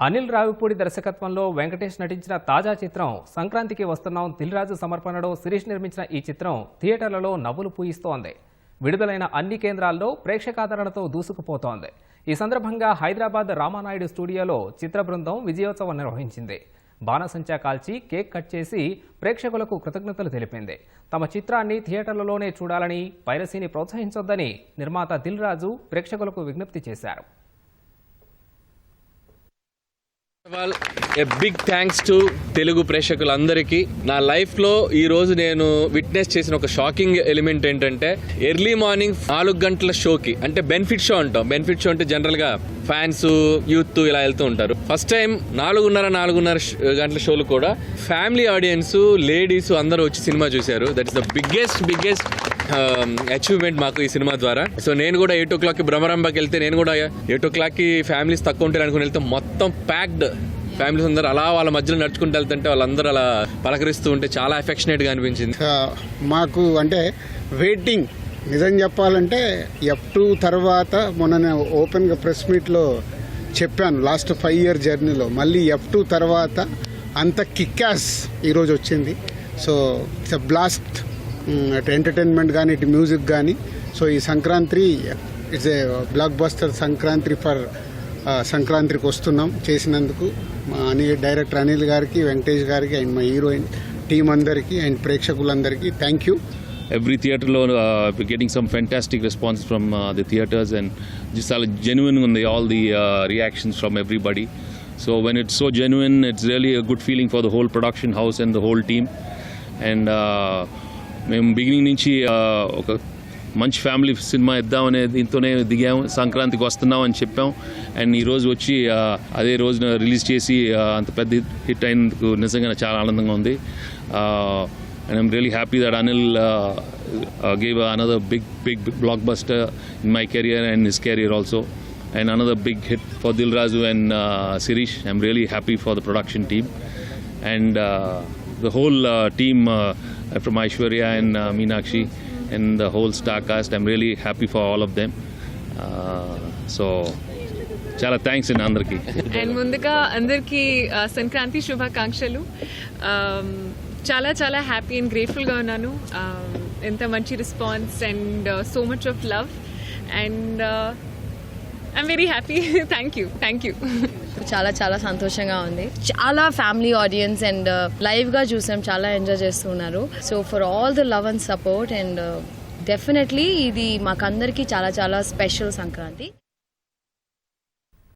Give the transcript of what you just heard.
అనిల్ రావిపూడి దర్శకత్వంలో వెంకటేష్ నటించిన తాజా చిత్రం సంక్రాంతికి వస్తున్నాం దిల్ రాజు సమర్పణలో శిరీష్ నిర్మించిన ఈ చిత్రం థియేటర్లలో నవ్వులు పూయిస్తోంది. విడుదలైన అన్ని కేంద్రాల్లో ప్రేక్షకాదరణతో దూసుకుపోతోంది. ఈ సందర్భంగా హైదరాబాద్ రామానాయుడు స్టూడియోలో చిత్ర బృందం విజయోత్సవం నిర్వహించింది. బాణసంచా కాల్చి కేక్ కట్ చేసి ప్రేక్షకులకు కృతజ్ఞతలు తెలిపింది. తమ చిత్రాన్ని థియేటర్లలోనే చూడాలని, పైరసీని ప్రోత్సహించొద్దని నిర్మాత దిల్ రాజు ప్రేక్షకులకు విజ్ఞప్తి చేశారు. A big thanks to Telugu ప్రేక్షకులందరికీ. నా లైఫ్లో ఈరోజు నేను విట్నెస్ చేసిన ఒక షాకింగ్ ఎలిమెంట్ ఏంటంటే, ఎర్లీ మార్నింగ్ 4 గంటల షోకి, అంటే బెనిఫిట్ షో అంటాం. బెనిఫిట్ షో అంటే జనరల్గా ఫ్యాన్స్, యూత్ ఇలా వెళ్తూ ఉంటారు. ఫస్ట్ టైం 4:30 గంటల షోలు కూడా ఫ్యామిలీ ఆడియన్స్, లేడీస్ అందరూ వచ్చి సినిమా చూశారు. That is the biggest achievement మాకు ఈ సినిమా ద్వారా. సో నేను కూడా 8 o'clock బ్రహ్మరంభకి వెళ్తే, నేను కూడా 8 o'clock ఫ్యామిలీస్ తక్కువ ఉంటారు అనుకుని వెళ్తే, మొత్తం ప్యాక్డ్ ఫ్యామిలీస్ అందరూ అలా వాళ్ళ మధ్యలో నడుచుకుంటూ వెళ్తుంటే వాళ్ళందరూ అలా పలకరిస్తూ ఉంటే చాలా ఎఫెక్షనేట్గా అనిపించింది. మాకు అంటే వెయిటింగ్, నిజం చెప్పాలంటే F2 తర్వాత మొన్న నేను ఓపెన్గా ప్రెస్ మీట్లో చెప్పాను, లాస్ట్ 5 year జర్నీలో మళ్ళీ F2 తర్వాత అంత కిక్యాస్ ఈరోజు వచ్చింది. సో ఇట్స్ అ బ్లాస్ట్, అటు ఎంటర్టైన్మెంట్ కానీ, ఇటు మ్యూజిక్ కానీ. సో ఈ Sankranti it's a block buster Sankranti for సంక్రాంతికి వస్తున్నాం చేసినందుకు మా డైరెక్టర్ అనిల్ గారికి, వెంకటేష్ గారికి, అండ్ మా హీరోయిన్ టీం అందరికీ అండ్ ప్రేక్షకులందరికీ thank you. Every theatre lo getting some fantastic response from the theatres, and just genuine on all the reactions from everybody. So when it's so genuine, it's really a good feeling for the whole production house and the whole team. And మేము beginning నుంచి ఒక మంచి family cinema ఇద్దామనే దీంతోనే దిగాము. సంక్రాంతికి వస్తున్నాం అని చెప్పాం. అండ్ ఈరోజు వచ్చి అదే రోజున రిలీజ్ చేసి అంత పెద్ద హిట్ అయినందుకు నిజంగా చాలా ఆనందంగా ఉంది. And I'm really happy that Anil gave another big blockbuster in my career and his career also, and another big hit for Dil Raju and Sirish. I'm really happy for the production team and the whole team from Aishwarya and Meenakshi and the whole star cast. I'm really happy for all of them. So చాలా thanks అండి అందరికీ. And ముందుగా అందరికీ సంక్రాంతి శుభాకాంక్షలు. చాలా చాలా happy and గ్రేట్ఫుల్గా ఉన్నాను. ఎంత మంచి response and so much of love, and I'm very happy. Thank you. చాలా చాలా సంతోషంగా ఉంది. చాలా ఫ్యామిలీ ఆడియన్స్ అండ్ లైవ్గా చూసాం, చాలా ఎంజాయ్ చేస్తున్నారు. So for all the love and support, and definitely ఇది మాకందరికీ చాలా చాలా స్పెషల్ సంక్రాంతి.